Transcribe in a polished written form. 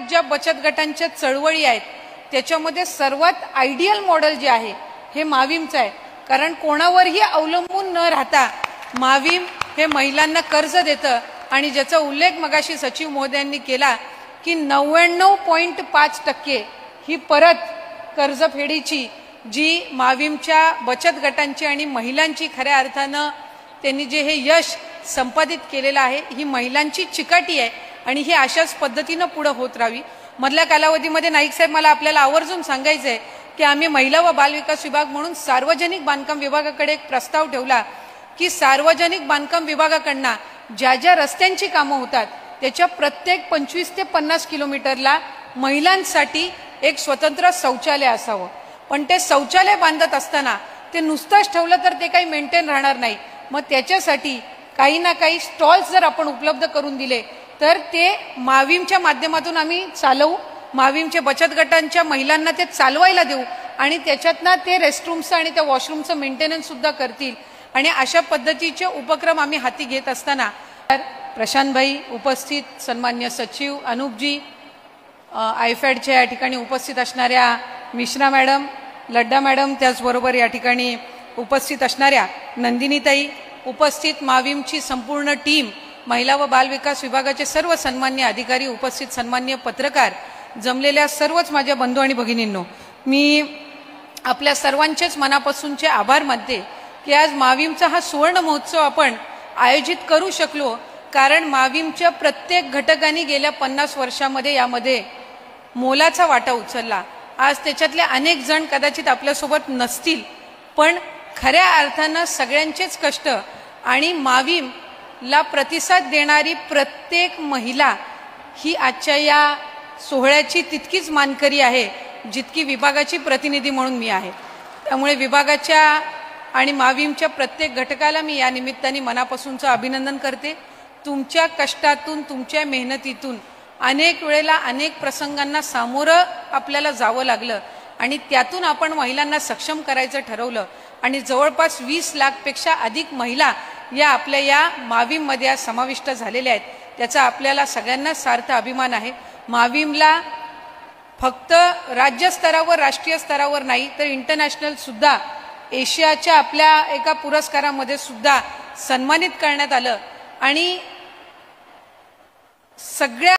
ज्या बचत गटांच्या चळवळी आहेत त्याच्यामध्ये सर्वात आयडियल मॉडेल जे आहे हे माविमचं आहे। कारण कोणावरही अवलंबून न राहता माविम हे महिलांना कर्ज देतं आणि ज्याचा उल्लेख मगाशी सचिव महोदयांनी केला की 99.5% ही परत कर्जफेडीची जी माविमच्या बचत गटांची आणि महिलांची खऱ्या अर्थानं त्यांनी जे हे यश संपादित केलेलं आहे ही महिलांची चिकाटी आहे आणि ही अशाच पद्धतीनं पुढे होत राहावी। मधल्या कालावधीमध्ये नाईक साहेब मला आपल्याला आवर्जून सांगायचं आहे की आम्ही महिला व बालविकास विभाग म्हणून सार्वजनिक बांधकाम विभागाकडे एक प्रस्ताव ठेवला की सार्वजनिक बांधकाम विभागाकडनं ज्या ज्या रस्त्यांची कामं होतात त्याच्या प्रत्येक 25 ते 50 किलोमीटरला महिलांसाठी एक स्वतंत्र शौचालय असावं। पण ते शौचालय बांधत असताना ते नुसतंच ठेवलं तर ते काही मेंटेन राहणार नाही। मग त्याच्यासाठी काही ना काही स्टॉल्स जर आपण उपलब्ध करून दिले तर ते माविमच्या माध्यमातून आम्ही चालवू, माविमच्या बचत गटांच्या महिलांना ते चालवायला देऊ आणि त्याच्यातनं ते रेस्टरूमचं आणि त्या वॉशरूमचं मेंटेनन्स सुद्धा करतील आणि अशा पद्धतीचे उपक्रम आम्ही हाती घेत असताना प्रशांत भाई उपस्थित, सन्मान्य सचिव अनुपजी, आयफॅडच्या या ठिकाणी उपस्थित असणाऱ्या मिश्रा मॅडम, लड्डा मॅडम, त्याचबरोबर या ठिकाणी उपस्थित असणाऱ्या नंदिनीताई, उपस्थित माविमची संपूर्ण टीम, महिला व बाल विकास विभागाचे सर्व सन्मान्य अधिकारी, उपस्थित सन्मान्य पत्रकार, जमलेल्या सर्वच माझ्या बंधू आणि भगिनींनो, मी आपल्या सर्वांचेच मनापासूनचे आभार मानते की आज माविमचा हा सुवर्ण महोत्सव आपण आयोजित करू शकलो। कारण माविमच्या प्रत्येक घटकांनी गेल्या 50 वर्षामध्ये यामध्ये मोलाचा वाटा उचलला। आज त्याच्यातले अनेक जण कदाचित आपल्यासोबत नसतील, पण खऱ्या अर्थानं सगळ्यांचेच कष्ट आणि माविमला प्रतिसाद देणारी प्रत्येक महिला ही आजच्या या सोहळ्याची तितकीच मानकरी आहे जितकी विभागाची प्रतिनिधी म्हणून मी आहे। त्यामुळे विभागाच्या आणि माविमच्या प्रत्येक घटकाला मी या निमित्ताने मनापासूनचं अभिनंदन करते। तुमच्या कष्टातून, तुमच्या मेहनतीतून अनेक वेळेला अनेक प्रसंगांना सामोरं आपल्याला जावं लागलं आणि त्यातून आपण महिलांना सक्षम करायचं ठरवलं आणि जवळपास 20 लाखपेक्षा अधिक महिला या आपल्या या माविममध्ये आज समाविष्ट झालेल्या आहेत। त्याचा आपल्याला सगळ्यांना सार्थ अभिमान आहे। माविमला फक्त राज्य स्तरावर, राष्ट्रीय स्तरावर नाही तर इंटरनॅशनल सुद्धा एशियाच्या आपल्या एका पुरस्कारामध्ये सुद्धा सन्मानित करण्यात आलं आणि सगळ्या